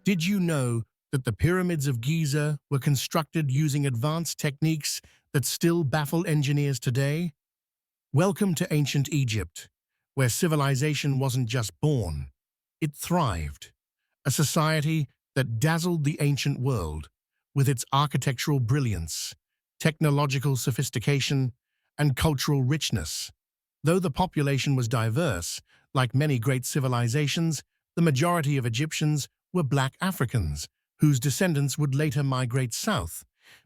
Did you know that the pyramids of Giza were constructed using advanced techniques that still baffle engineers today? Welcome to ancient Egypt, where civilization wasn't just born, it thrived. A society that dazzled the ancient world with its architectural brilliance, technological sophistication, and cultural richness. Though the population was diverse, like many great civilizations, the majority of Egyptians were black Africans, whose descendants would later migrate south,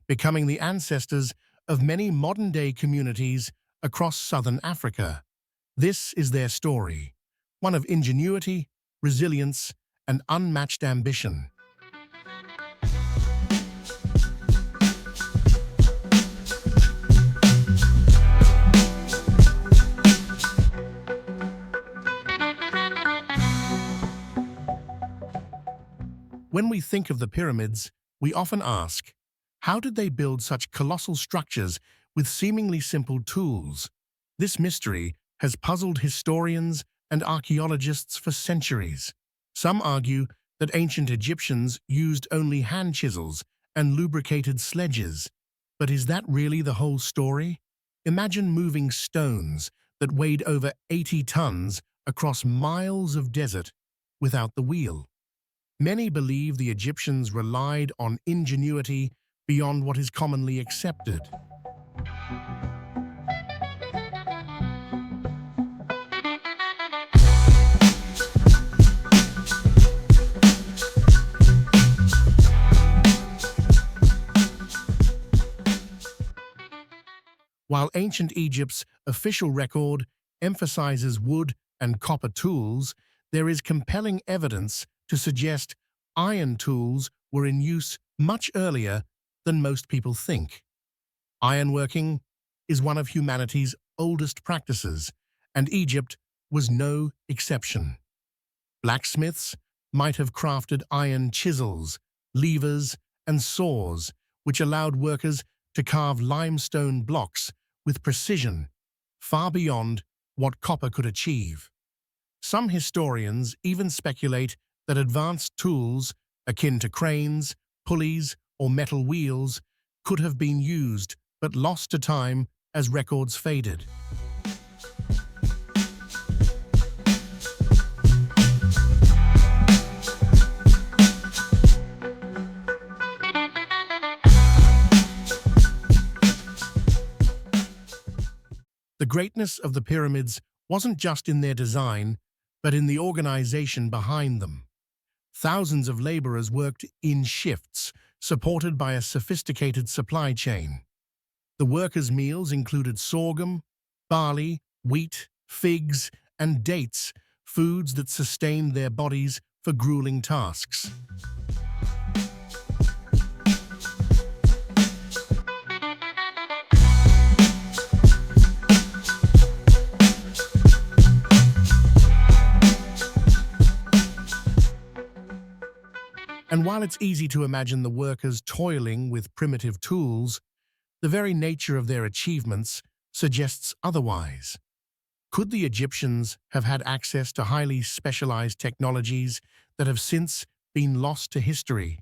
becoming the ancestors of many modern-day communities across southern Africa. This is their story, one of ingenuity, resilience, and unmatched ambition. When we think of the pyramids, we often ask, how did they build such colossal structures with seemingly simple tools? This mystery has puzzled historians and archaeologists for centuries. Some argue that ancient Egyptians used only hand chisels and lubricated sledges. But is that really the whole story? Imagine moving stones that weighed over 80 tons across miles of desert without the wheel. Many believe the Egyptians relied on ingenuity beyond what is commonly accepted. While ancient Egypt's official record emphasizes wood and copper tools, there is compelling evidence to suggest iron tools were in use much earlier than most people think. Ironworking is one of humanity's oldest practices, and Egypt was no exception. Blacksmiths might have crafted iron chisels, levers, and saws, which allowed workers to carve limestone blocks with precision, far beyond what copper could achieve. Some historians even speculate that advanced tools, akin to cranes, pulleys, or metal wheels, could have been used but lost to time as records faded. The greatness of the pyramids wasn't just in their design, but in the organization behind them. Thousands of laborers worked in shifts, supported by a sophisticated supply chain. The workers' meals included sorghum, barley, wheat, figs, and dates, foods that sustained their bodies for grueling tasks. And while it's easy to imagine the workers toiling with primitive tools, the very nature of their achievements suggests otherwise. Could the Egyptians have had access to highly specialized technologies that have since been lost to history?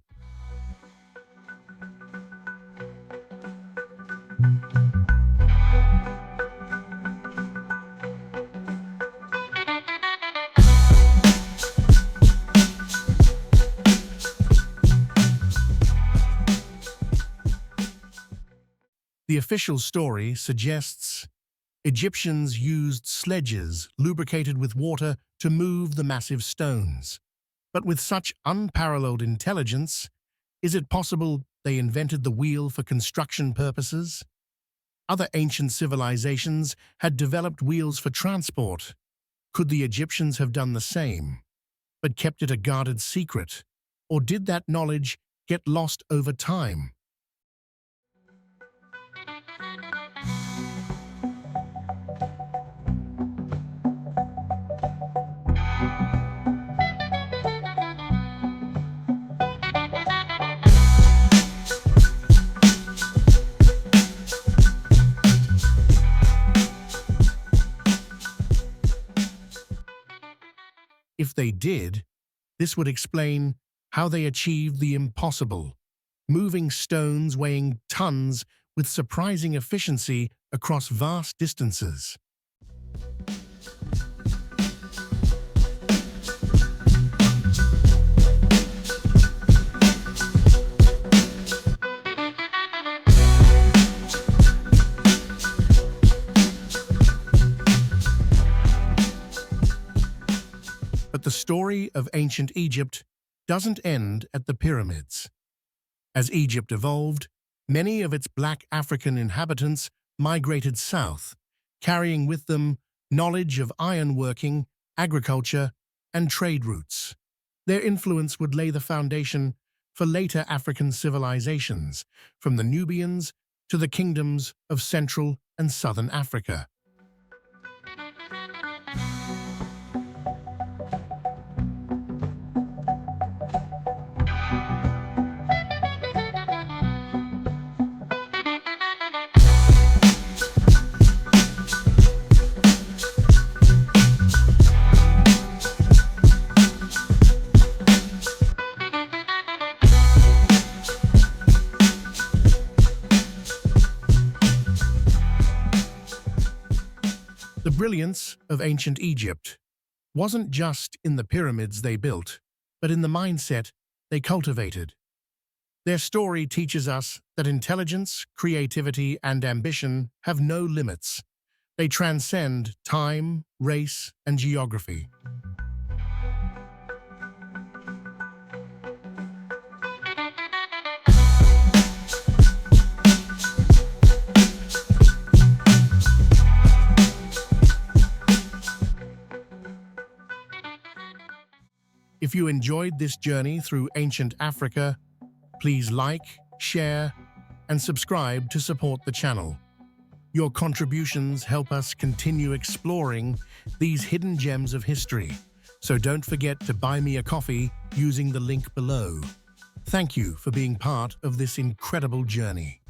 The official story suggests Egyptians used sledges lubricated with water to move the massive stones. But with such unparalleled intelligence, is it possible they invented the wheel for construction purposes? Other ancient civilizations had developed wheels for transport. Could the Egyptians have done the same, but kept it a guarded secret? Or did that knowledge get lost over time? If they did, this would explain how they achieved the impossible, moving stones weighing tons with surprising efficiency across vast distances. But the story of ancient Egypt doesn't end at the pyramids. As Egypt evolved, many of its black African inhabitants migrated south, carrying with them knowledge of ironworking, agriculture, and trade routes. Their influence would lay the foundation for later African civilizations, from the Nubians to the kingdoms of Central and Southern Africa. The brilliance of ancient Egypt wasn't just in the pyramids they built, but in the mindset they cultivated. Their story teaches us that intelligence, creativity, and ambition have no limits. They transcend time, race, and geography. If you enjoyed this journey through ancient Africa, please like, share, and subscribe to support the channel. Your contributions help us continue exploring these hidden gems of history, so don't forget to buy me a coffee using the link below. Thank you for being part of this incredible journey.